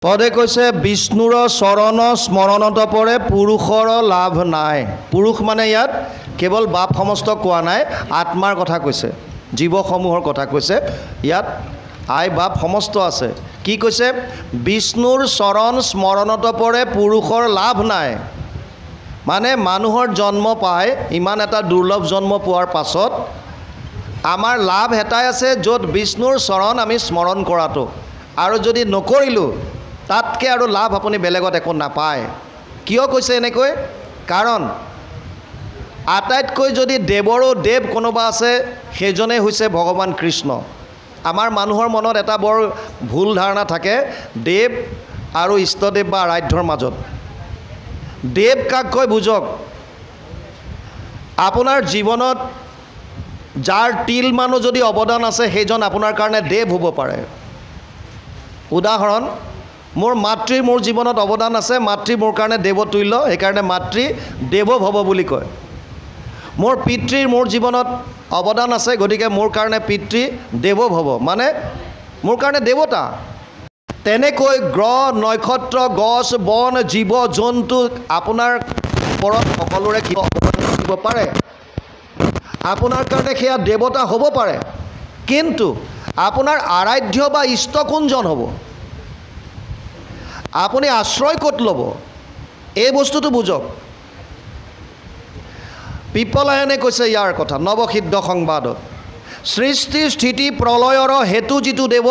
পদে কৈছে বিষ্ণুৰ চৰণ স্মৰণত পৰে পুৰুষৰ লাভ নাই। পুৰুষ মানে ইয়াত কেৱল বাপ সমস্ত কোৱা নাই, আত্মাৰ কথা কৈছে, জীৱসমূহৰ কথা কৈছে। ইয়াত আই বাপ সমস্ত আছে। কি কৈছে? বিষ্ণুৰ চৰণ স্মৰণত পৰে পুৰুষৰ লাভ নাই। মানে মানুহৰ জন্ম পাই ইমান এটা দুৰ্লভ জন্ম পোৱাৰ পাছত আমাৰ লাভ এটাই আছে, য'ত বিষ্ণুৰ চৰণ আমি স্মৰণ কৰাটো। আৰু যদি নকৰিলোঁ তাতকৈ আৰু লাভ আপুনি বেলেগত একো নাপায়। কিয় কৈছে এনেকৈ? কাৰণ আটাইতকৈ যদি দেৱৰো দেৱ কোনোবা আছে সেইজনেই হৈছে ভগৱান কৃষ্ণ। আমাৰ মানুহৰ মনত এটা বৰ ভুল ধাৰণা থাকে দেৱ আৰু ইষ্টদেৱ বা আৰাধ্যৰ মাজত। দেৱ কাক কয় বুজক। আপোনাৰ জীৱনত যাৰ তিল মানুহ যদি অৱদান আছে সেইজন আপোনাৰ কাৰণে দেৱ হ'ব পাৰে। উদাহৰণ, মোৰ মাতৃৰ মোৰ জীৱনত অৱদান আছে, মাতৃ মোৰ কাৰণে দেৱতুল্য, সেইকাৰণে মাতৃ দেৱভৱ বুলি কয়। মোৰ পিতৃৰ মোৰ জীৱনত অৱদান আছে, গতিকে মোৰ কাৰণে পিতৃ দেৱভৱ, মানে মোৰ কাৰণে দেৱতা। তেনেকৈ গ্ৰহ নক্ষত্ৰ গছ বন জীৱ জন্তু আপোনাৰ ওপৰত সকলোৰে কিবা অৱদান থাকিব পাৰে, আপোনাৰ কাৰণে সেয়া দেৱতা হ'ব পাৰে। কিন্তু আপোনাৰ আৰাধ্য বা ইষ্ট কোনজন হ'ব? আপুনি আশ্ৰয় ক'ত ল'ব? এই বস্তুটো বুজক। পিপলায়নে কৈছে ইয়াৰ কথা নৱসিদ্ধ সংবাদত, সৃষ্টি স্থিতি প্ৰলয়ৰ হেতু যিটো দেৱ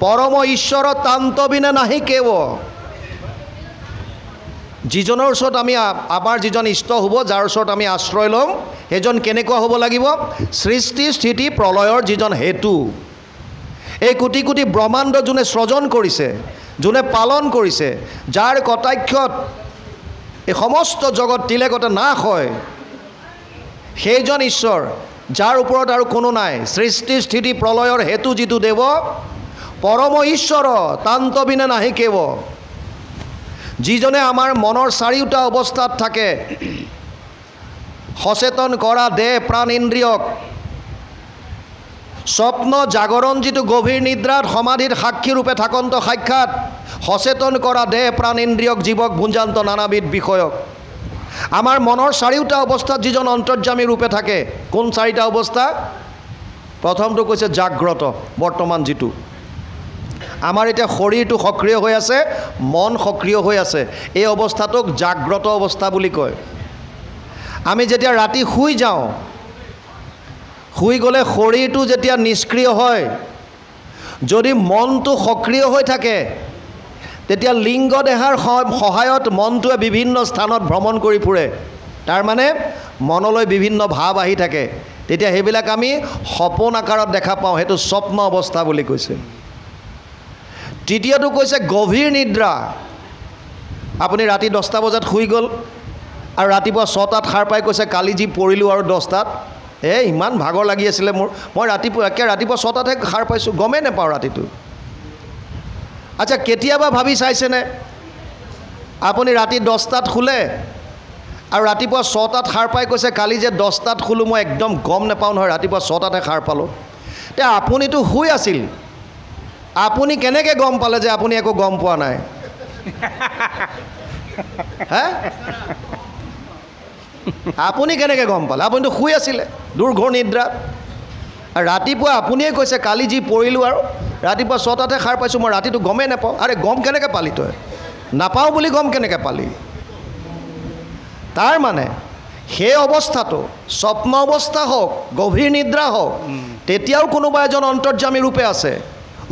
পৰম ঈশ্বৰ তান্তবিনে নাহি কেৱ। যিজনৰ ওচৰত আমি আমাৰ যিজন ইষ্ট হ'ব, যাৰ ওচৰত আমি আশ্ৰয় ল'ম, সেইজন কেনেকুৱা হ'ব লাগিব? সৃষ্টি স্থিতি প্ৰলয়ৰ যিজন হেতু। এই কোটি কোটি ব্ৰহ্মাণ্ড যোনে সৃজন কৰিছে, যোনে পালন কৰিছে, যাৰ কটাক্ষত এই সমস্ত জগত তিলেকতে নাশ হয়, সেইজন ঈশ্বৰ, যাৰ ওপৰত আৰু কোনো নাই। সৃষ্টি স্থিতি প্ৰলয়ৰ হেতু যিটো দেৱ পৰম ঈশ্বৰ তান্তবিনে নাহি কেৱ। যিজনে আমাৰ মনৰ চাৰিওটা অৱস্থাত থাকে, সচেতন কৰা দেহ প্ৰাণ ইন্দ্ৰিয়ক, স্বপ্ন জাগৰণ যিটো গভীৰ নিদ্ৰাত সমাধিত সাক্ষী ৰূপে থাকন্ত সাক্ষাৎ, সচেতন কৰা দেহ প্ৰাণ ইন্দ্ৰিয়ক জীৱক ভুঞ্জান্ত নানাবিধ বিষয়ক। আমাৰ মনৰ চাৰিওটা অৱস্থাত যিজন অন্তৰ্যামী ৰূপে থাকে। কোন চাৰিটা অৱস্থা? প্ৰথমটো কৈছে জাগ্ৰত, বৰ্তমান যিটো আমাৰ এতিয়া শৰীৰটো সক্ৰিয় হৈ আছে, মন সক্ৰিয় হৈ আছে, এই অৱস্থাটোক জাগ্ৰত অৱস্থা বুলি কয়। আমি যেতিয়া ৰাতি শুই যাওঁ, শুই গ'লে শৰীৰটো যেতিয়া নিষ্ক্ৰিয় হয়, যদি মনটো সক্ৰিয় হৈ থাকে, তেতিয়া লিংগ দেহাৰ সহায়ত মনটোৱে বিভিন্ন স্থানত ভ্ৰমণ কৰি ফুৰে। তাৰমানে মনলৈ বিভিন্ন ভাৱ আহি থাকে, তেতিয়া সেইবিলাক আমি সপোন আকাৰত দেখা পাওঁ, সেইটো স্বপ্ন অৱস্থা বুলি কৈছে। তৃতীয়টো কৈছে গভীৰ নিদ্ৰা। আপুনি ৰাতি 10টা বজাত শুই গ'ল আৰু ৰাতিপুৱা 6টাত সাৰ পাই কৈছে কালি যি পৰিলোঁ আৰু 10টাত, ইমান ভাগৰ লাগি আছিলে মোৰ, মই ৰাতিপুৱা 6টাতহে সাৰ পাইছোঁ, গমেই নাপাওঁ ৰাতিটো। আচ্ছা, কেতিয়াবা ভাবি চাইছেনে আপুনি ৰাতি 10টাত শুলে আৰু ৰাতিপুৱা 6টাত সাৰ পাই কৈছে কালি যে 10টাত শুলোঁ, মই একদম গম নাপাওঁ নহয়, ৰাতিপুৱা 6টাতহে সাৰ পালোঁ। এতিয়া আপুনিতো শুই আছিল, আপুনি কেনেকৈ গম পালে যে আপুনি একো গম পোৱা নাই? হে, আপুনি কেনেকৈ গম পালে? আপুনিতো শুই আছিলে দুৰ্ঘোৰ নিদ্ৰাত। ৰাতিপুৱা আপুনিয়ে কৈছে কালি যি পৰিলোঁ আৰু ৰাতিপুৱা 6টাতহে সাৰ পাইছোঁ, মই ৰাতিটো গমেই নাপাওঁ। আৰে গম কেনেকৈ পালি তই? নাপাওঁ বুলি গম কেনেকৈ পালি? তাৰ মানে সেই অৱস্থাটো স্বপ্ন অৱস্থা হওক, গভীৰ নিদ্ৰা হওক, তেতিয়াও কোনোবা এজন অন্তৰ্যামী ৰূপে আছে।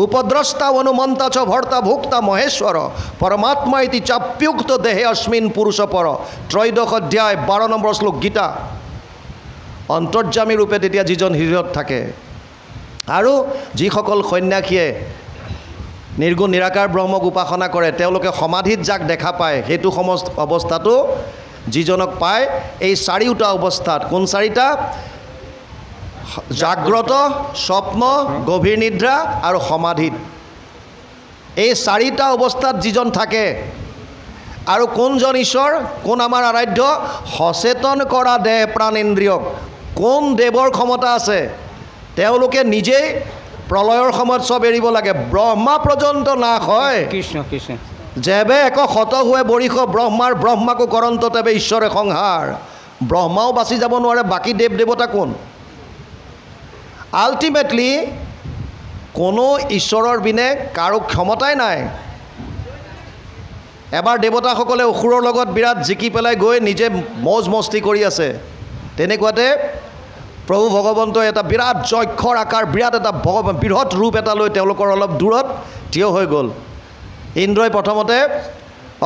উপদ্ৰষ্টা অনুমন্তা চ ভৰ্তা ভোক্তা মহেশ্বৰ পৰমাত্মা ইতি চাপ্যুক্ত দেহে অস্মিন পুৰুষ পৰ। 13 অধ্যায় 12 নম্বৰ শ্লোক গীতা। অন্তৰ্যামী ৰূপে তেতিয়া যিজন হৃদয়ত থাকে। আৰু যিসকল সন্ন্যাসীয়ে নিৰ্গুণ নিৰাকাৰ ব্ৰহ্মক উপাসনা কৰে, তেওঁলোকে সমাধিত যাক দেখা পায়, সেইটো অৱস্থাটো যিজনক পায় এই চাৰিওটা অৱস্থাত। কোন চাৰিটা? জাগ্ৰত, স্বপ্ন, গভীৰ নিদ্ৰা আৰু সমাধিত। এই চাৰিটা অৱস্থাত যিজন থাকে, আৰু কোনজন ঈশ্বৰ, কোন আমাৰ আৰাধ্য? সচেতন কৰা দেহ প্ৰাণ ইন্দ্ৰিয়ক। কোন দেৱৰ ক্ষমতা আছে? তেওঁলোকে নিজেই প্ৰলয়ৰ সময়ত চব এৰিব লাগে, ব্ৰহ্মা পৰ্যন্ত নাশ হয়। কৃষ্ণ কৃষ্ণ যেবে এক শত হুৱে বৰিষ ব্ৰহ্মাৰ ব্ৰহ্মাকো কৰন্ত তেবে ঈশ্বৰে সংহাৰ। ব্ৰহ্মাও বাচি যাব নোৱাৰে, বাকী দেৱ দেৱতা কোন? আল্টিমেটলি কোনো ঈশ্বৰৰ বিনে কাৰো ক্ষমতাই নাই। এবাৰ দেৱতাসকলে অসুৰৰ লগত বিৰাট জিকি পেলাই গৈ নিজে মৌজ মস্তি কৰি আছে। তেনেকুৱাতে প্ৰভু ভগৱন্তই এটা বিৰাট যক্ষৰ আকাৰ, বিৰাট এটা বৃহৎ ৰূপ এটা লৈ তেওঁলোকৰ অলপ দূৰত থিয় হৈ গ'ল। ইন্দ্ৰই প্ৰথমতে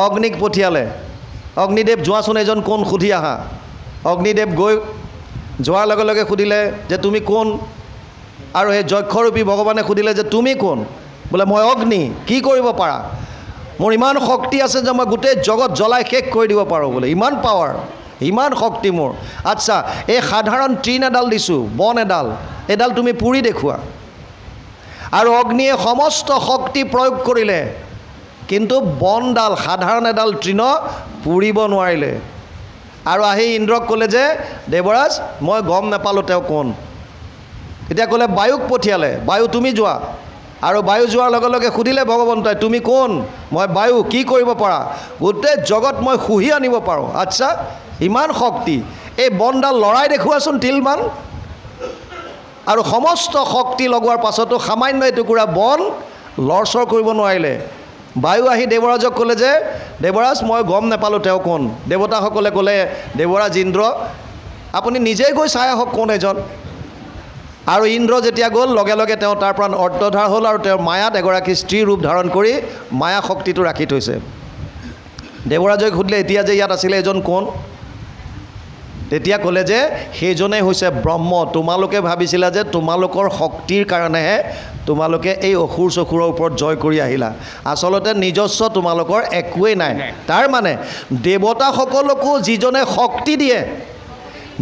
অগ্নিক পঠিয়ালে, অগ্নিদেৱ যোৱাচোন এজন কোন সুধি আহা। অগ্নিদেৱ গৈ যোৱাৰ লগে লগে সুধিলে যে তুমি কোন? আৰু সেই যক্ষৰূপী ভগৱানে সুধিলে যে তুমি কোন? বোলে মই অগ্নি, কি কৰিব পাৰা? মোৰ ইমান শক্তি আছে যে মই গোটেই জগত জ্বলাই শেষ কৰি দিব পাৰোঁ বোলে, ইমান পাৱাৰ, ইমান শক্তি মোৰ। আচ্ছা, এই সাধাৰণ তৃণ এডাল দিছোঁ, বন এডাল, এডাল তুমি পুৰি দেখুওৱা। আৰু অগ্নিয়ে সমস্ত শক্তি প্ৰয়োগ কৰিলে, কিন্তু বনডাল, সাধাৰণ এডাল তৃণ পুৰিব নোৱাৰিলে। আৰু আহি ইন্দ্ৰক ক'লে যে দেৱৰাজ মই গম নাপালোঁ তেওঁ কোন। তেতিয়া ক'লে বায়ুক পঠিয়ালে, বায়ু তুমি যোৱা। আৰু বায়ু যোৱাৰ লগে লগে সুধিলে ভগৱন্তই তুমি কোন? মই বায়ু, কি কৰিব পাৰা? গোটেই জগত মই শুহি আনিব পাৰোঁ। আচ্ছা, ইমান শক্তি, এই বনডাল লৰাই দেখুৱাচোন তিলমান। আৰু সমস্ত শক্তি লগোৱাৰ পাছতো সামান্য এটুকুৰা বন লৰচৰ কৰিব নোৱাৰিলে। বায়ু আহি দেৱৰাজক ক'লে যে দেৱৰাজ মই গম নাপালোঁ তেওঁ কোন। দেৱতাসকলে ক'লে দেৱৰাজ ইন্দ্ৰ আপুনি নিজেই গৈ চাই আহক কোন এজন। আৰু ইন্দ্ৰ যেতিয়া গ'ল লগে লগে তেওঁ তাৰ পৰা অৰ্ধধাৰ হ'ল আৰু তেওঁৰ মায়াত এগৰাকী স্ত্ৰী ৰূপ ধাৰণ কৰি মায়া শক্তিটো ৰাখি থৈছে। দেৱৰাজক সুধিলে এতিয়া যে ইয়াত আছিলে এজন কোন? তেতিয়া ক'লে যে সেইজনেই হৈছে ব্ৰহ্ম। তোমালোকে ভাবিছিলা যে তোমালোকৰ শক্তিৰ কাৰণেহে তোমালোকে এই অসুৰ চসুৰৰ ওপৰত জয় কৰি আহিলা, আচলতে নিজস্ব তোমালোকৰ একোৱেই নাই। তাৰ মানে দেৱতাসকলকো যিজনে শক্তি দিয়ে,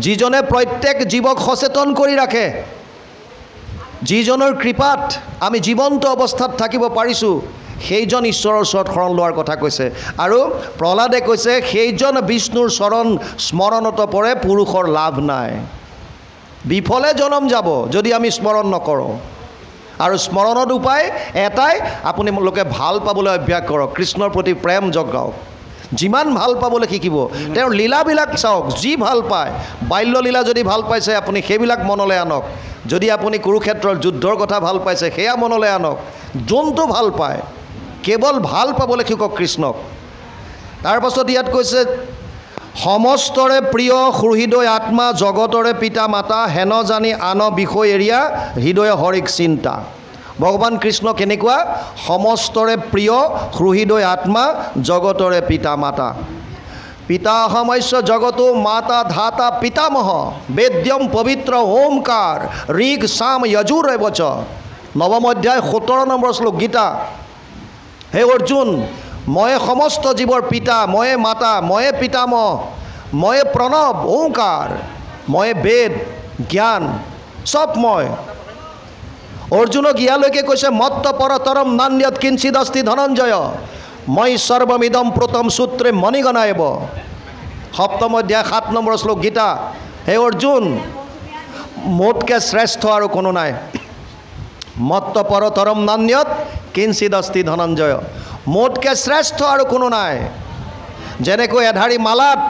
যিজনে প্ৰত্যেক জীৱক সচেতন কৰি ৰাখে, যিজনৰ কৃপাত আমি জীৱন্ত অৱস্থাত থাকিব পাৰিছোঁ, সেইজন ঈশ্বৰৰ ওচৰত শৰণ লোৱাৰ কথা কৈছে। আৰু প্ৰহ্লাদে কৈছে সেইজন বিষ্ণুৰ চৰণ স্মৰণত পৰে পুৰুষৰ লাভ নাই। বিফলে জনম যাব যদি আমি স্মৰণ নকৰোঁ। আৰু স্মৰণত উপায় এটাই, আপোনালোকে ভাল পাবলৈ অভ্যাস কৰক, কৃষ্ণৰ প্ৰতি প্ৰেম জগাওক, যিমান ভাল পাবলৈ শিকিব, তেওঁৰ লীলাবিলাক চাওক, যি ভাল পায়। বাল্যলীলা যদি ভাল পাইছে আপুনি সেইবিলাক মনলৈ আনক। যদি আপুনি কুৰুক্ষেত্ৰৰ যুদ্ধৰ কথা ভাল পাইছে সেয়া মনলৈ আনক। যোনটো ভাল পায় কেৱল ভাল পাবলৈ শিকক কৃষ্ণক। তাৰপাছত ইয়াত কৈছে সমস্তৰে প্ৰিয় সুহৃদয় আত্মা, জগতৰে পিতা মাতা, হেন জানি আন বিষয় এৰিয়া, হৃদয় হৰিক চিন্তা। ভগৱান কৃষ্ণ কেনেকুৱা? সমস্তৰে প্ৰিয় সুহৃদয় আত্মা, জগতৰে পিতা মাতা। পিতাহমস্য জগতো মাতা ধাতা পিতামহ, বেদ্যম পবিত্ৰ ওমকাৰ, ঋগ সাম যজুৰ এবচ। নৱম অধ্যায় 17 নম্বৰ শ্লোক গীতা। হে অৰ্জুন, ময়ে সমস্ত জীৱৰ পিতা, ময়ে মাতা, ময়ে পিতামহ, ময়ে প্ৰণৱ ওংকাৰ, ময়ে বেদ জ্ঞান, চব মই। অৰ্জুনক ইয়ালৈকে কৈছে মত্ত পৰতৰম নান্যত কিঞ্চিদস্তি ধনঞ্জয়, মই সৰ্বমিদম প্ৰতম সূত্ৰে মণিগণায়ব। সপ্তম অধ্যায় 7 নম্বৰ শ্লোক গীতা। হে অৰ্জুন, মোতকৈ শ্ৰেষ্ঠ আৰু কোনো নাই। মত্ত পৰতৰম নান্যত কিঞ্চিদস্তি ধনঞ্জয়, মোতকৈ শ্ৰেষ্ঠ আৰু কোনো নাই। যেনেকৈ এধাৰী মালাত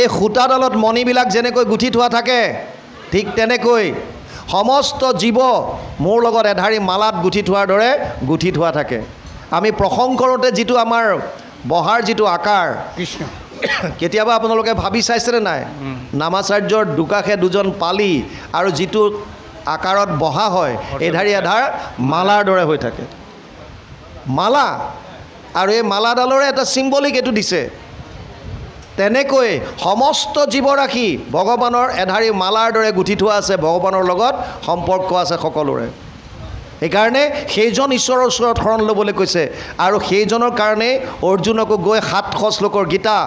এই সূতাডালত মণিবিলাক যেনেকৈ গুঠি থোৱা থাকে, ঠিক তেনেকৈ সমস্ত জীৱ মোৰ লগত এধাৰী মালাত গুঠি থোৱাৰ দৰে গুঠি থোৱা থাকে। আমি প্ৰসংগ কৰোঁতে যিটো আমাৰ বহাৰ যিটো আকাৰ, কৃষ্ণ কেতিয়াবা আপোনালোকে ভাবি চাইছেনে নাই? নামাচাৰ্যৰ দুকাষে দুজন পালি আৰু যিটো আকাৰত বহা হয়, এধাৰী এধাৰ মালাৰ দৰে হৈ থাকে। মালা, আৰু এই মালাডালৰে এটা চিম্বলিক এইটো দিছে। তেনেকৈ সমস্ত জীৱৰাশি ভগৱানৰ এধাৰী মালাৰ দৰে গুঠি থোৱা আছে, ভগৱানৰ লগত সম্পৰ্ক আছে সকলোৰে। সেইকাৰণে সেইজন ঈশ্বৰৰ ওচৰত শৰণ ল'বলৈ কৈছে। আৰু সেইজনৰ কাৰণে অৰ্জুনকো গৈ 700 শ্লোকৰ গীতা,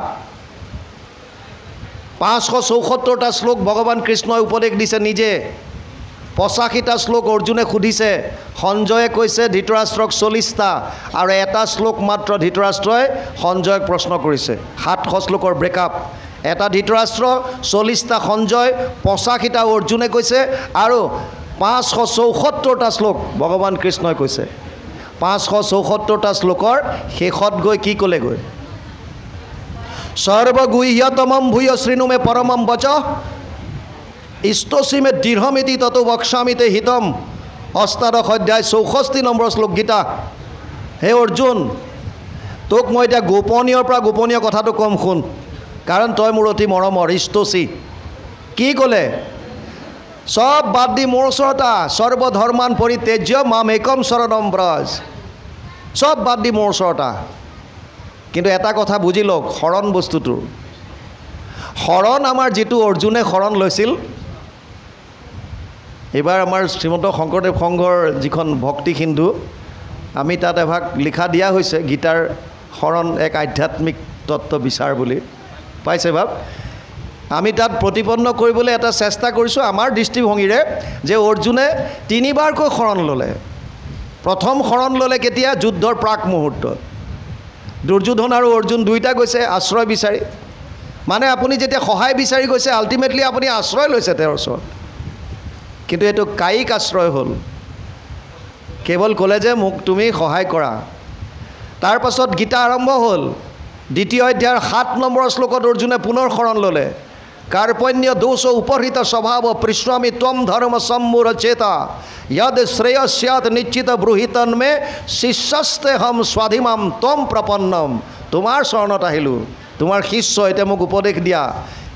574টা শ্লোক ভগৱান কৃষ্ণই উপদেশ দিছে নিজে। 85টা শ্লোক অৰ্জুনে সুধিছে, সঞ্জয়ে কৈছে ধৃতৰাষ্ট্ৰক 40টা, আৰু এটা শ্লোক মাত্ৰ ধৃতৰাষ্ট্ৰই সঞ্জয়ক প্ৰশ্ন কৰিছে। 700 শ্লোকৰ ব্ৰেকআপ, এটা ধৃতৰাষ্ট্ৰ, 40টা সঞ্জয়, 85টা অৰ্জুনে কৈছে, আৰু 574টা শ্লোক ভগৱান কৃষ্ণই কৈছে 574টা শ্লোকৰ শেষত গৈ কি ক'লেগৈ সৰ্বগুহ্যতমম ভূয় শৃণুমে পৰমম বচ ইষ্টসীমে দৃঢ়মিতি তত বক্সামিতে হিতম অষ্টাদশ অধ্যায় 64 নম্বৰ শ্লোক গীতা হে অৰ্জুন তোক মই এতিয়া গোপনীয়ৰ পৰা গোপনীয় কথাটো কম শুন কাৰণ তই মোৰ অতি মৰমৰ ইষ্টসী কি ক'লে সব বাদ দি মোৰ ওচৰত সৰ্বধৰ্মান পৰিত্যাজ্য মাম একম শৰণম ব্ৰজ সব বাদ দি মোৰ ওচৰত কিন্তু এটা কথা বুজি লওক শৰণ বস্তুটো শৰণ আমাৰ যিটো অৰ্জুনে শৰণ লৈছিল এইবাৰ আমাৰ শ্ৰীমন্ত শংকৰদেৱ সংঘৰ যিখন ভক্তি সিন্ধু আমি তাত এভাগ লিখা দিয়া হৈছে গীতাৰ শৰণ এক আধ্যাত্মিক তত্ত্ব বিচাৰ বুলি পাইছে ভাৱ আমি তাত প্ৰতিপন্ন কৰিবলৈ এটা চেষ্টা কৰিছোঁ আমাৰ দৃষ্টিভংগীৰে যে অৰ্জুনে 3বাৰকৈ শৰণ ল'লে প্ৰথম শৰণ ল'লে কেতিয়া যুদ্ধৰ প্ৰাক মুহূৰ্তত দুৰ্যোধন আৰু অৰ্জুন দুইটা গৈছে আশ্ৰয় বিচাৰি মানে আপুনি যেতিয়া সহায় বিচাৰি গৈছে আল্টিমেটলি আপুনি আশ্ৰয় লৈছে তেওঁৰ ওচৰত কিন্তু এইটো কায়িক আশ্ৰয় হ'ল কেৱল ক'লে যে মোক তুমি সহায় কৰা তাৰ পাছত গীতা আৰম্ভ হ'ল দ্বিতীয় অধ্যায়ৰ 7 নম্বৰ শ্লোকত অৰ্জুনে পুনৰ শৰণ ল'লে কাৰ্পণ্য দোষ উপহৃত স্বভাৱ পৃষ্ণামি ত্বম ধৰ্ম সম্মূঢ় চেতা यद श्रेयस्यात निश्चित ब्रूहितन में शिष्यस्ते हम स्वाधिमाम तम प्रपन्नम তোমাৰ শৰণত আহিলোঁ তোমাৰ শিষ্য এতিয়া মোক উপদেশ দিয়া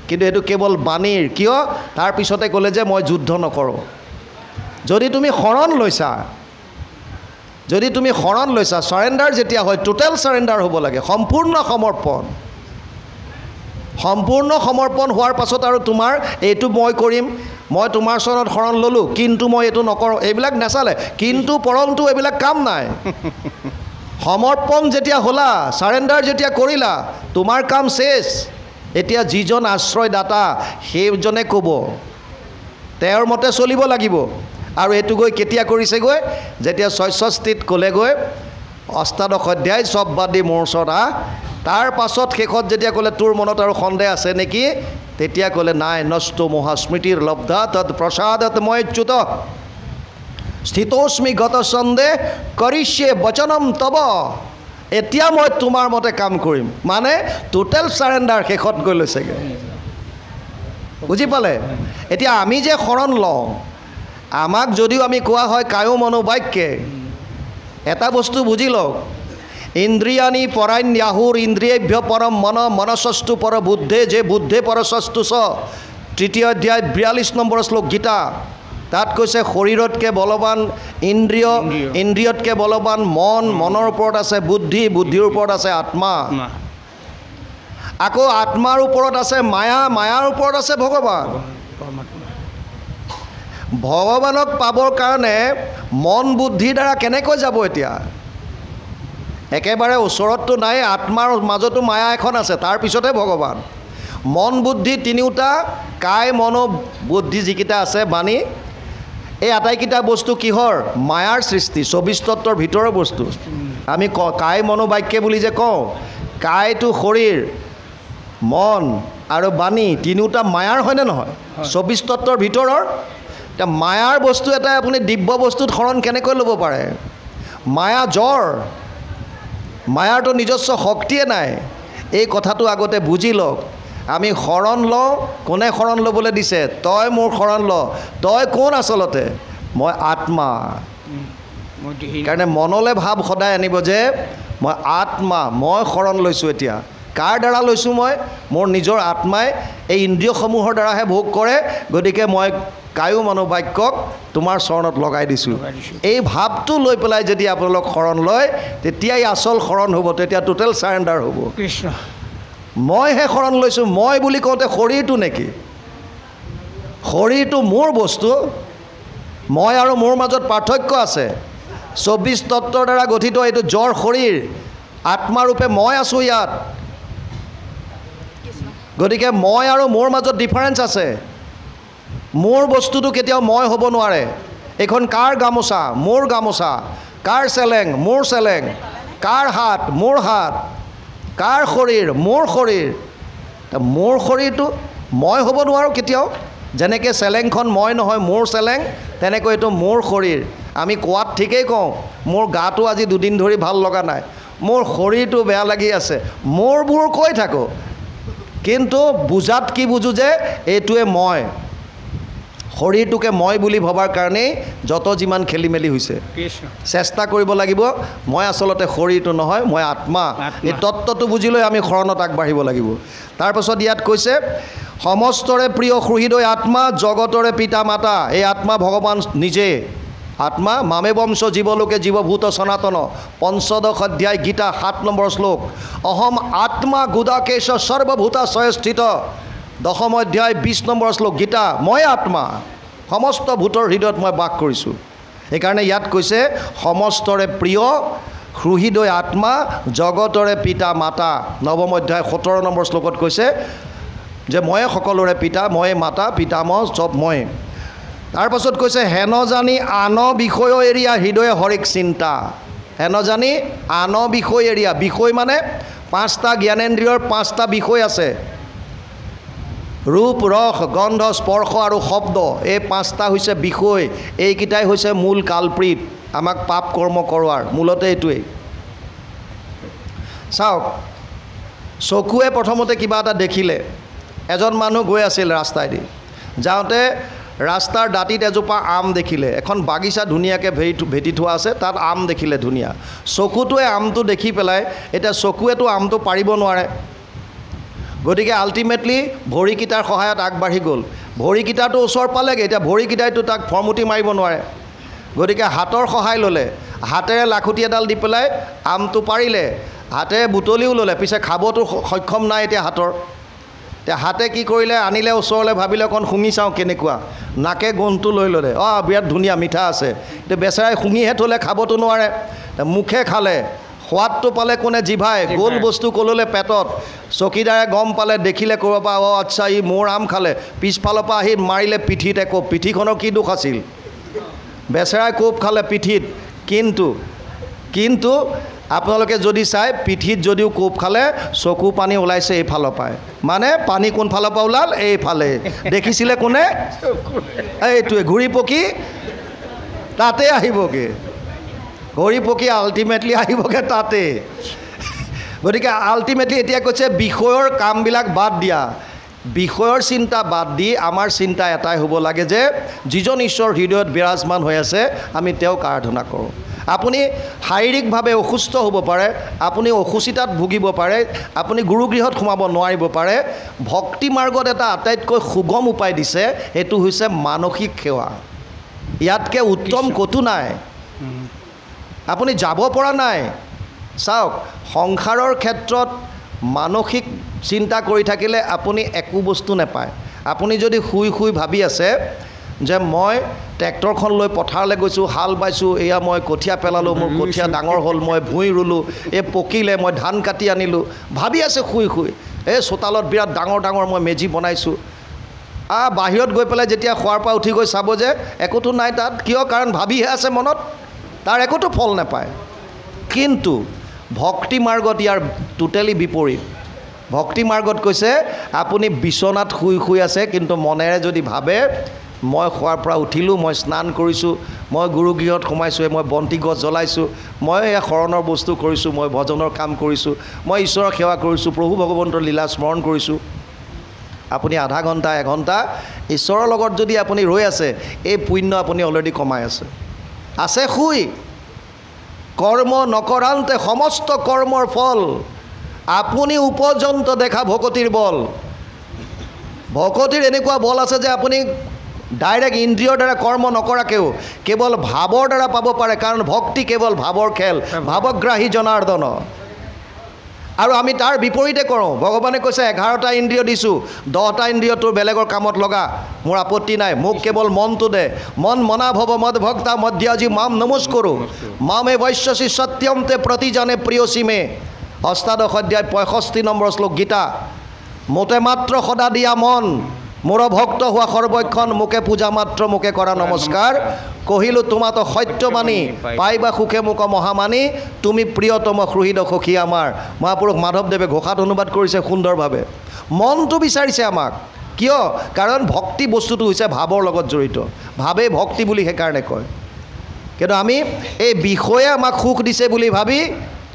কিন্তু এইটো কেৱল বাণীৰ কিয় তাৰ পিছতে ক'লে যে মই যুদ্ধ নকৰোঁ যদি তুমি শৰণ লৈছা সাৰেণ্ডাৰ যেতিয়া হয় টোটেল সাৰেণ্ডাৰ হ'ব লাগে সম্পূৰ্ণ সমৰ্পণ হোৱাৰ পাছত আৰু তোমাৰ এইটো মই কৰিম মই তোমাৰ চৰণত শৰণ ল'লোঁ কিন্তু মই এইটো নকৰোঁ এইবিলাক নাচালে কিন্তু পৰন্তু এইবিলাক কাম নাই সমৰ্পণ যেতিয়া হ'লা সাৰেণ্ডাৰ যেতিয়া কৰিলা তোমাৰ কাম শেষ এতিয়া যিজন আশ্ৰয়দাতা সেইজনে ক'ব তেওঁৰ মতে চলিব লাগিব আৰু এইটো গৈ কেতিয়া কৰিছেগৈ যেতিয়া 66ত ক'লেগৈ অষ্টাদশ অধ্যায় সব বাদ দি মোৰ ওচৰত তাৰ পাছত শেষত যেতিয়া ক'লে তোৰ মনত আৰু সন্দেহ আছে নেকি তেতিয়া ক'লে নাই নষ্ট মহাস্মৃতিৰ লব্ধা তৎ প্ৰসাদত মই চ্যুত স্থিতোস্মি গত সন্দেহ কৰিষ্যে বচনম তব এতিয়া মই তোমাৰ মতে কাম কৰিম মানে টোটেল সাৰেণ্ডাৰ শেষত গৈ লৈছেগৈ বুজি পালে এতিয়া আমি যে শৰণ লওঁ আমাক যদিও আমি কোৱা হয় কায়ো মনোবাক্যে এটা বস্তু বুজি লওক ইন্দ্ৰিয়ানি পৰান্যাহুৰ ইন্দ্ৰিয়েভ্য পৰম মন মনসস্তু পৰ বুদ্ধে যে বুদ্ধে পৰসস্তু চ তৃতীয় অধ্যায় 42 নম্বৰ শ্লোক গীতা তাত কৈছে শৰীৰতকৈ বলৱান ইন্দ্ৰিয়তকৈ বলৱান মনৰ ওপৰত আছে বুদ্ধিৰ ওপৰত আছে আত্মা আকৌ আত্মাৰ ওপৰত আছে মায়াৰ ওপৰত আছে ভগৱানক পাবৰ কাৰণে মন বুদ্ধিৰ দ্বাৰা কেনেকৈ যাব এতিয়া একেবাৰে ওচৰততো নাই আত্মাৰ মাজতো মায়া এখন আছে তাৰ পিছতে ভগৱান মন বুদ্ধি তিনিওটা কায় মন বুদ্ধি যিকেইটা আছে বাণী এই আটাইকেইটা বস্তু কিহৰ মায়াৰ সৃষ্টি 24 তত্ত্বৰ ভিতৰৰ বস্তু আমি কায় মনোবাক্যে বুলি যে কওঁ কায়টো শৰীৰ মন আৰু বাণী তিনিওটা মায়াৰ হয়নে নহয় 24 তত্ত্বৰ ভিতৰৰ এতিয়া মায়াৰ বস্তু এটাই আপুনি দিব্য বস্তুত শৰণ কেনেকৈ ল'ব পাৰে মায়া জ্বৰ মায়াৰটো নিজস্ব শক্তিয়ে নাই এই কথাটো আগতে বুজি লওক আমি শৰণ লওঁ কোনে শৰণ ল'বলৈ দিছে তই মোৰ শৰণ ল তই কোন আচলতে মই আত্মা কাৰণে মনলৈ ভাৱ সদায় আনিব যে মই আত্মা মই শৰণ লৈছোঁ এতিয়া কাৰ দ্বাৰা লৈছোঁ মই মোৰ নিজৰ আত্মাই এই ইন্দ্ৰিয়সমূহৰ দ্বাৰাহে ভোগ কৰে গতিকে মই কায়ো মনোবাক্যক তোমাৰ চৰণত লগাই দিছোঁ এই ভাৱটো লৈ পেলাই যদি আপোনালোক শৰণ লয় তেতিয়াই আচল শৰণ হ'ব তেতিয়া টোটেল সাৰেণ্ডাৰ হ'ব কৃষ্ণ মইহে শৰণ লৈছোঁ মই বুলি কওঁতে শৰীৰটো নেকি শৰীৰটো মোৰ বস্তু মই আৰু মোৰ মাজত পাৰ্থক্য আছে 24 তত্ত্বৰ দ্বাৰা গঠিত এইটো জ্বৰ শৰীৰ আত্মাৰূপে মই আছোঁ ইয়াত গতিকে মই আৰু মোৰ মাজত ডিফাৰেঞ্চ আছে মোৰ বস্তুটো কেতিয়াও মই হ'ব নোৱাৰে এখন কাৰ গামোচা মোৰ গামোচা কাৰ চেলেং মোৰ চেলেং কাৰ হাত মোৰ হাত কাৰ শৰীৰ মোৰ শৰীৰটো মই হ'ব নোৱাৰোঁ কেতিয়াও যেনেকৈ চেলেংখন মই নহয় মোৰ চেলেং, তেনেকৈ এইটো মোৰ শৰীৰ। আমি কোৱাত ঠিকেই কওঁ, মোৰ গাটো আজি 2 দিন ধৰি ভাল লগা নাই, মোৰ শৰীৰটো বেয়া লাগি আছে, মোৰবোৰ কৈ থাকোঁ, কিন্তু বুজাত কি বুজোঁ যে এইটোৱে মই। শৰীৰটোকে মই বুলি ভবাৰ কাৰণেই যত যিমান খেলি মেলি হৈছে। চেষ্টা কৰিব লাগিব, মই আচলতে শৰীৰটো নহয়, মই আত্মা। এই তত্ত্বটো বুজি লৈ আমি শৰণত আগবাঢ়িব লাগিব। তাৰপাছত ইয়াত কৈছে সমস্তৰে প্ৰিয় সুহৃদয় আত্মা, জগতৰে পিতা মাতা। এই আত্মা ভগৱান নিজে। আত্মা মামে বংশ জীৱলোকে জীৱভূত সনাতন, ৫ম অধ্যায় গীতা ৭ নম্বৰ শ্লোক। অহম আত্মা গুদাকেশ সৰ্বভূতাশয় স্থিত, ১০ম অধ্যায় ২০ নম্বৰ শ্লোক গীতা। মই আত্মা, সমস্ত ভূতৰ হৃদয়ত মই বাস কৰিছোঁ। সেইকাৰণে ইয়াত কৈছে সমস্তৰে প্ৰিয় সুহৃদয় আত্মা, জগতৰে পিতা মাতা। ৯ম অধ্যায় ১৭ নম্বৰ শ্লোকত কৈছে যে ময়ে সকলোৰে পিতা, ময়ে মাতা, পিতামহ চব মই। তাৰপাছত কৈছে হেন জানি আন বিষয় এৰিয়া হৃদয়ে হৰিক চিন্তা। হেন জানি আন বিষয় এৰিয়া, বিষয় মানে 5টা জ্ঞানেন্দ্ৰিয়ৰ 5টা বিষয় আছে। ৰূপ, ৰস, গন্ধ, স্পৰ্শ আৰু শব্দ, এই 5টা হৈছে বিষয়। এইকেইটাই হৈছে মূল কালপ্ৰিত আমাক পাপ কৰ্ম কৰোৱাৰ, মূলতে এইটোৱেই। চাওক, চকুৱে প্ৰথমতে কিবা এটা দেখিলে। এজন মানুহ গৈ আছিল ৰাস্তাইদি, যাওঁতে ৰাস্তাৰ দাঁতিত এজোপা আম দেখিলে। এখন বাগিচা ধুনীয়াকৈ ভেটি থোৱা আছে, তাত আম দেখিলে ধুনীয়া। চকুটোৱে আমটো দেখি পেলাই, এতিয়া চকুৱেতো আমটো পাৰিব নোৱাৰে, গতিকে আল্টিমেটলি ভৰিকেইটাৰ সহায়ত আগবাঢ়ি গ'ল। ভৰিকেইটাটো ওচৰ পালেগৈ, এতিয়া ভৰিকেইটাইতো তাক ফৰ্মুটি মাৰিব নোৱাৰে, গতিকে হাতৰ সহায় ল'লে। হাতেৰে লাখুটি এডাল দি পেলাই আমটো পাৰিলে, হাতেৰে বুটলিও ল'লে, পিছে খাবতো সক্ষম নাই এতিয়া হাতৰ। এতিয়া হাতে কি কৰিলে, আনিলে ওচৰলৈ, ভাবিলে অকণ শুঙি চাওঁ কেনেকুৱা, নাকে গোন্ধটো লৈ ল'লে, বিৰাট ধুনীয়া মিঠা আছে। এতিয়া বেচেৰাই শুঙিহে থ'লে, খাবতো নোৱাৰে, মুখে খালে, সোৱাদটো পালে কোনে, জিভাই। গোল বস্তু ক'ললে পেটত। চকীদাৰে গম পালে, দেখিলে ক'ৰবাৰ পৰা, আচ্ছা ই মোৰ আম খালে। পিছফালৰ পৰা আহি মাৰিলে পিঠিত। একো পিঠিখনৰ কি দুখ আছিল, বেচেৰাই কোব খালে পিঠিত। কিন্তু আপোনালোকে যদি চাই, পিঠিত যদিও কোব খালে, চকু পানী ওলাইছে এইফালৰ পৰাই, মানে পানী কোনফালৰ পৰা ওলাল, এইফালে। দেখিছিলে কোনে, এইটোৱে ঘূৰি পকি তাতে আহিবগৈ, ঘূৰি পকি আল্টিমেটলি আহিবগৈ তাতে। গতিকে আল্টিমেটলি এতিয়া কৈছে বিষয়ৰ কামবিলাক বাদ দিয়া, বিষয়ৰ চিন্তা বাদ দি আমাৰ চিন্তা এটাই হ'ব লাগে যে যিজন ঈশ্বৰ হৃদয়ত বিৰাজমান হৈ আছে, আমি তেওঁক আৰাধনা কৰোঁ। আপুনি শাৰীৰিকভাৱে অসুস্থ হ'ব পাৰে, আপুনি অসুচিতাত ভুগিব পাৰে, আপুনি গুৰুগৃহত সোমাব নোৱাৰিব পাৰে। ভক্তি মাৰ্গত এটা আটাইতকৈ সুগম উপায় দিছে, সেইটো হৈছে মানসিক সেৱা। ইয়াতকৈ উত্তম ক'তো নাই, আপুনি যাব পৰা নাই। চাওক, সংসাৰৰ ক্ষেত্ৰত মানসিক চিন্তা কৰি থাকিলে আপুনি একো বস্তু নাপায়। আপুনি যদি শুই শুই ভাবি আছে যে মই ট্ৰেক্টৰখন লৈ পথাৰলৈ গৈছোঁ, হাল বাইছোঁ, এয়া মই কঠীয়া পেলালোঁ, মোৰ কঠীয়া ডাঙৰ হ'ল, মই ভুঁই ৰুলোঁ, এই পকিলে, মই ধান কাটি আনিলোঁ, ভাবি আছে শুই শুই। এই চোতালত বিৰাট ডাঙৰ ডাঙৰ মই মেজি বনাইছোঁ। বাহিৰত গৈ পেলাই যেতিয়া শোৱাৰ পৰা উঠি গৈ চাব যে একোতো নাই তাত। কিয়? কাৰণ ভাবিহে আছে মনত, তাৰ একোতো ফল নাপায়। কিন্তু ভক্তি মাৰ্গত ইয়াৰ টোটেলি বিপৰীত। ভক্তি মাৰ্গত কৈছে আপুনি বিচনাত শুই শুই আছে, কিন্তু মনেৰে যদি ভাবে মই শোৱাৰ পৰা উঠিলোঁ, মই স্নান কৰিছোঁ, মই গুৰুগৃহত সোমাইছোঁ, মই বন্তি গছ জ্বলাইছোঁ, মই এয়া শৰণৰ বস্তু কৰিছোঁ, মই ভজনৰ কাম কৰিছোঁ, মই ঈশ্বৰৰ সেৱা কৰিছোঁ, প্ৰভু ভগৱন্তৰ লীলা স্মৰণ কৰিছোঁ। আপুনি আধা ঘণ্টা, এঘণ্টা ঈশ্বৰৰ লগত যদি আপুনি ৰৈ আছে, এই পুণ্য আপুনি অলৰেডি কমাই আছে শুই। কৰ্ম নকৰান্তে সমস্ত কৰ্মৰ ফল, আপুনি উপযন্ত দেখা ভকতিৰ বল। ভকতিৰ এনেকুৱা বল আছে যে আপুনি ডাইৰেক্ট ইন্দ্ৰিয়ৰ দ্বাৰা কৰ্ম নকৰাকৈও কেৱল ভাৱৰ দ্বাৰা পাব পাৰে, কাৰণ ভক্তি কেৱল ভাৱৰ খেল, ভাৱগ্ৰাহী জনাৰ্দন। আৰু আমি তাৰ বিপৰীতে কৰোঁ। ভগৱানে কৈছে 11টা ইন্দ্ৰিয় দিছোঁ, 10টা ইন্দ্ৰিয় তোৰ বেলেগৰ কামত লগা, মোৰ আপত্তি নাই, মোক কেৱল মনটো দে। মন মনা ভৱ মদ ভক্তা মধ্যাজি মাম নমস্কৰো, মামে বৈশ্যসী সত্যম তে প্ৰতিজানে প্ৰিয়সীমে। 8ম অধ্যায় 65 নম্বৰ শ্লোক গীতা। মোতে মাত্ৰ সদা দিয়া মন, মোৰ ভক্ত হোৱা সৰ্বক্ষণ, মোকে পূজা মাত্ৰ মোকে কৰা নমস্কাৰ। কহিলোঁ তোমাতো সত্যবাণী, পাইবা সুখে মোক মহামানী, তুমি প্ৰিয়তম সুহৃদ সখী আমাৰ। মহাপুৰুষ মাধৱদেৱে ঘোষাত অনুবাদ কৰিছে সুন্দৰভাৱে। মনটো বিচাৰিছে আমাক, কিয়? কাৰণ ভক্তি বস্তুটো হৈছে ভাৱৰ লগত জড়িত, ভাৱে ভক্তি বুলি সেইকাৰণে কয়। কিন্তু আমি এই বিষয়ে আমাক সুখ দিছে বুলি ভাবি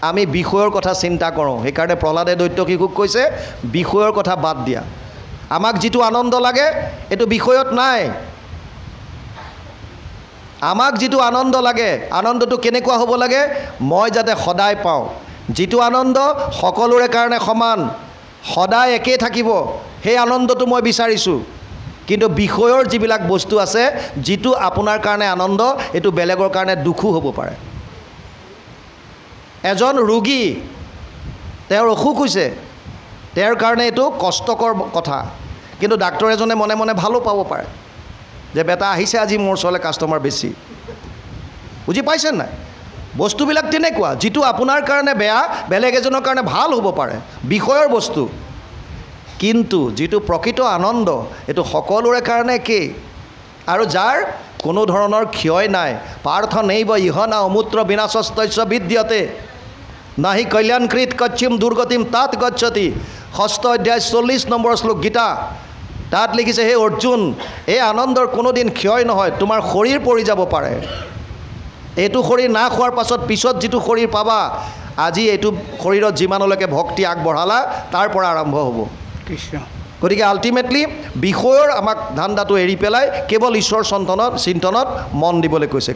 আমি বিষয়ৰ কথা চিন্তা কৰোঁ। সেইকাৰণে প্ৰহ্লাদে দৈত্য শিশুক কৈছে বিষয়ৰ কথা বাদ দিয়া। আমাক যিটো আনন্দ লাগে এইটো বিষয়ত নাই। আমাক যিটো আনন্দ লাগে, আনন্দটো কেনেকুৱা হ'ব লাগে? মই যাতে সদায় পাওঁ, যিটো আনন্দ সকলোৰে কাৰণে সমান, সদায় একেই থাকিব, সেই আনন্দটো মই বিচাৰিছোঁ। কিন্তু বিষয়ৰ যিবিলাক বস্তু আছে, যিটো আপোনাৰ কাৰণে আনন্দ এইটো বেলেগৰ কাৰণে দুখো হ'ব পাৰে। এজন ৰোগী, তেওঁৰ অসুখ হৈছে, তেওঁৰ কাৰণে এইটো কষ্টকৰ কথা, কিন্তু ডাক্তৰ এজনে মনে মনে ভালো পাব পাৰে যে বেটা আহিছে আজি মোৰ ওচৰলৈ কাষ্টমাৰ বেছি। বুজি পাইছে নাই? বস্তুবিলাক তেনেকুৱা, যিটো আপোনাৰ কাৰণে বেয়া বেলেগ এজনৰ কাৰণে ভাল হ'ব পাৰে, বিষয়ৰ বস্তু। কিন্তু যিটো প্ৰকৃত আনন্দ এইটো সকলোৰে কাৰণে একেই, আৰু যাৰ কোনো ধৰণৰ ক্ষয় নাই। পাৰ্থ নৈব ইহনা অমূত্ৰ বিনাশস্তস্য বিদ্যতে নাহি কল্যাণকৃত কচ্ছিম দুৰ্গতিম তাত গচ্ছতি। 6ষ্ঠ অধ্যায় 40 নম্বৰ শ্লোক গীতা। তাত লিখিছে, হে অৰ্জুন, এই আনন্দৰ কোনোদিন ক্ষয় নহয়, তোমাৰ শৰীৰ পৰি যাব পাৰে। এইটো শৰীৰ নাশ হোৱাৰ পিছত যিটো শৰীৰ পাবা, আজি এইটো শৰীৰত যিমানলৈকে ভক্তি আগবঢ়ালা তাৰ পৰা আৰম্ভ হ'ব। কৃষ্ণ। গতিকে আল্টিমেটলি বিষয়ৰ আমাক ধান্দাটো এৰি পেলাই কেৱল ঈশ্বৰ চিন্তনত মন দিবলৈ কৈছে।